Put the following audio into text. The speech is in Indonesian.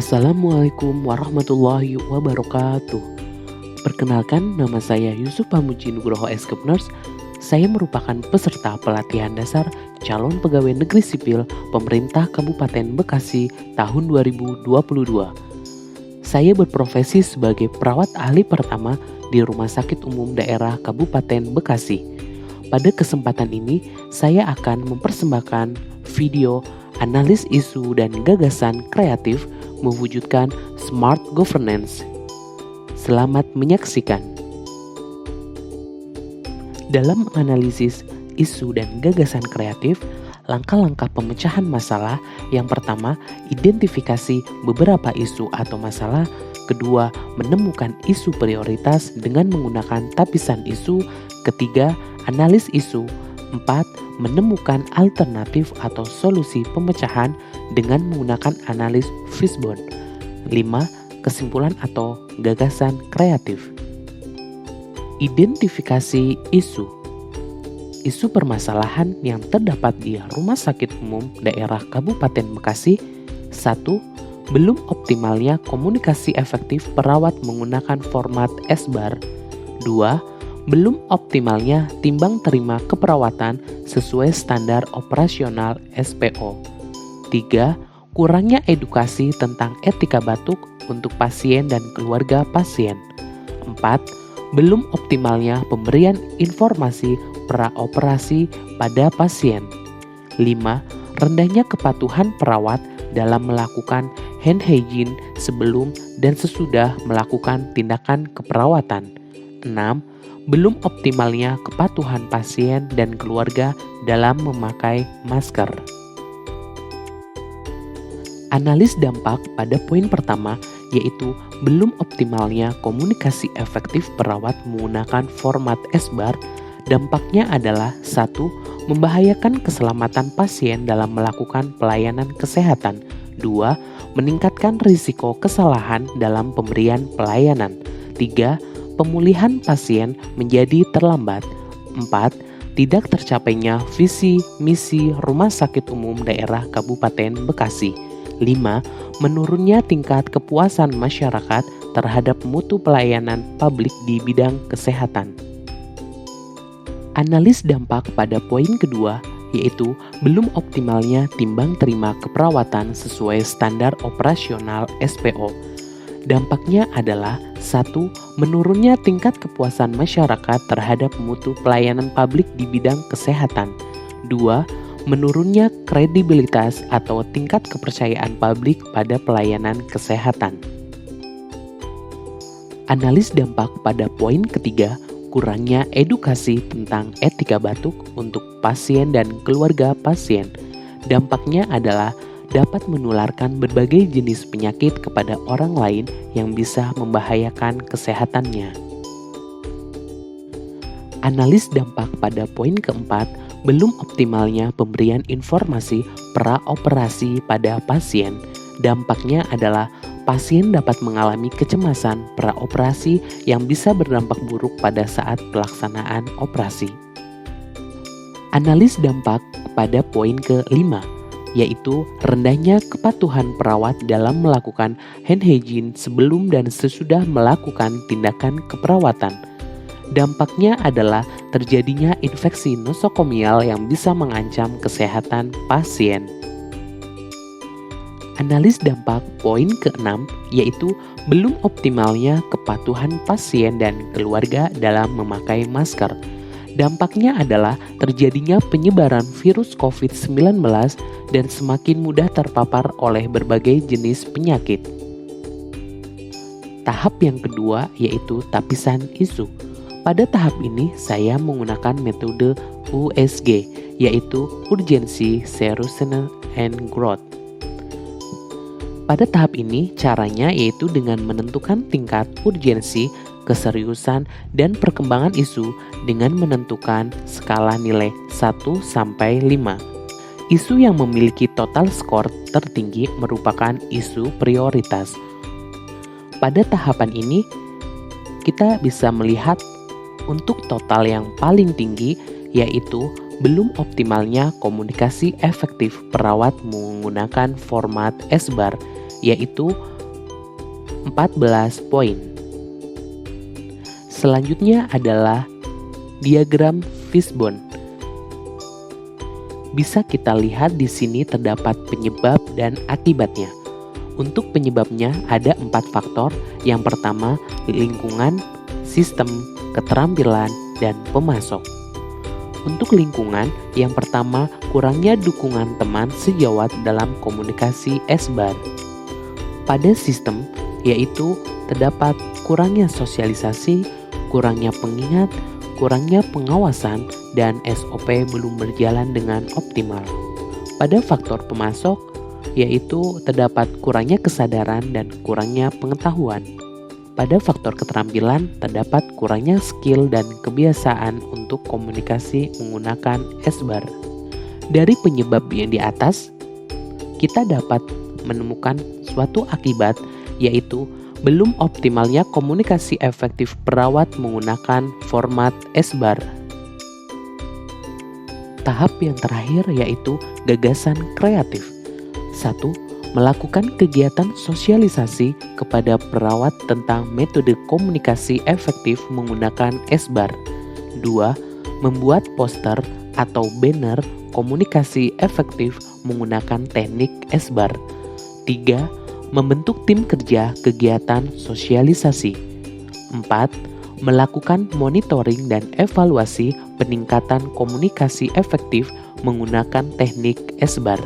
Assalamualaikum warahmatullahi wabarakatuh. Perkenalkan, nama saya Yusuf Pamuji Nugroho Eskepners. Saya merupakan peserta pelatihan dasar calon pegawai negeri sipil pemerintah Kabupaten Bekasi tahun 2022. Saya berprofesi sebagai perawat ahli pertama di Rumah Sakit Umum Daerah Kabupaten Bekasi. Pada kesempatan ini, saya akan mempersembahkan video analis isu dan gagasan kreatif mewujudkan smart governance. Selamat menyaksikan. Dalam menganalisis isu dan gagasan kreatif, langkah-langkah pemecahan masalah yang pertama, identifikasi beberapa isu atau masalah. Kedua, menemukan isu prioritas dengan menggunakan tapisan isu. Ketiga, analis isu. 4. Menemukan alternatif atau solusi pemecahan dengan menggunakan analis fishbone. 5. Kesimpulan atau gagasan kreatif. Identifikasi isu. Isu permasalahan yang terdapat di Rumah Sakit Umum Daerah Kabupaten Bekasi. 1. Belum optimalnya komunikasi efektif perawat menggunakan format SBAR. 2. Belum optimalnya timbang terima keperawatan sesuai standar operasional SPO. 3. Kurangnya edukasi tentang etika batuk untuk pasien dan keluarga pasien. 4. Belum optimalnya pemberian informasi praoperasi pada pasien. 5. Rendahnya kepatuhan perawat dalam melakukan hand hygiene sebelum dan sesudah melakukan tindakan keperawatan. 6. Belum optimalnya kepatuhan pasien dan keluarga dalam memakai masker. Analis dampak pada poin pertama, yaitu belum optimalnya komunikasi efektif perawat menggunakan format SBAR. Dampaknya adalah 1. Membahayakan keselamatan pasien dalam melakukan pelayanan kesehatan. 2. Meningkatkan risiko kesalahan dalam pemberian pelayanan. 3. Pemulihan pasien menjadi terlambat. 4. Tidak tercapainya visi misi Rumah Sakit Umum Daerah Kabupaten Bekasi. 5. Menurunnya tingkat kepuasan masyarakat terhadap mutu pelayanan publik di bidang kesehatan. Analis dampak pada poin kedua, yaitu belum optimalnya timbang terima keperawatan sesuai standar operasional SPO. Dampaknya adalah 1. Menurunnya tingkat kepuasan masyarakat terhadap mutu pelayanan publik di bidang kesehatan. 2. Menurunnya kredibilitas atau tingkat kepercayaan publik pada pelayanan kesehatan. Analis dampak pada poin ketiga, kurangnya edukasi tentang etika batuk untuk pasien dan keluarga pasien. Dampaknya adalah dapat menularkan berbagai jenis penyakit kepada orang lain yang bisa membahayakan kesehatannya. Analis dampak pada poin keempat, belum optimalnya pemberian informasi praoperasi pada pasien. Dampaknya adalah pasien dapat mengalami kecemasan praoperasi yang bisa berdampak buruk pada saat pelaksanaan operasi. Analis dampak pada poin ke-5, yaitu rendahnya kepatuhan perawat dalam melakukan hand hygiene sebelum dan sesudah melakukan tindakan keperawatan. Dampaknya adalah terjadinya infeksi nosokomial yang bisa mengancam kesehatan pasien. Analis dampak poin ke-6, yaitu belum optimalnya kepatuhan pasien dan keluarga dalam memakai masker. Dampaknya adalah terjadinya penyebaran virus COVID-19 dan semakin mudah terpapar oleh berbagai jenis penyakit. Tahap yang kedua, yaitu tapisan isu. Pada tahap ini, saya menggunakan metode USG, yaitu Urgency, Seriousness, and Growth. Pada tahap ini, caranya yaitu dengan menentukan tingkat urgensi, keseriusan, dan perkembangan isu dengan menentukan skala nilai 1-5. Isu yang memiliki total skor tertinggi merupakan isu prioritas. Pada tahapan ini, kita bisa melihat untuk total yang paling tinggi, yaitu belum optimalnya komunikasi efektif perawat menggunakan format SBAR, yaitu 14 poin. Selanjutnya adalah diagram fishbone. Bisa kita lihat di sini terdapat penyebab dan akibatnya. Untuk penyebabnya ada 4 faktor. Yang pertama, lingkungan, sistem, keterampilan, dan pemasok. Untuk lingkungan, yang pertama, kurangnya dukungan teman sejawat dalam komunikasi S-bar. Pada sistem, yaitu terdapat kurangnya sosialisasi, kurangnya pengingat, kurangnya pengawasan, dan SOP belum berjalan dengan optimal. Pada faktor pemasok, yaitu terdapat kurangnya kesadaran dan kurangnya pengetahuan. Pada faktor keterampilan, terdapat kurangnya skill dan kebiasaan untuk komunikasi menggunakan S-bar. Dari penyebab yang di atas, kita dapat menemukan suatu akibat, yaitu belum optimalnya komunikasi efektif perawat menggunakan format S-bar. Tahap yang terakhir yaitu gagasan kreatif. 1. Melakukan kegiatan sosialisasi kepada perawat tentang metode komunikasi efektif menggunakan S-bar. 2. Membuat poster atau banner komunikasi efektif menggunakan teknik S-bar. 3. Membentuk tim kerja kegiatan sosialisasi. 4. Melakukan monitoring dan evaluasi peningkatan komunikasi efektif menggunakan teknik S-bar.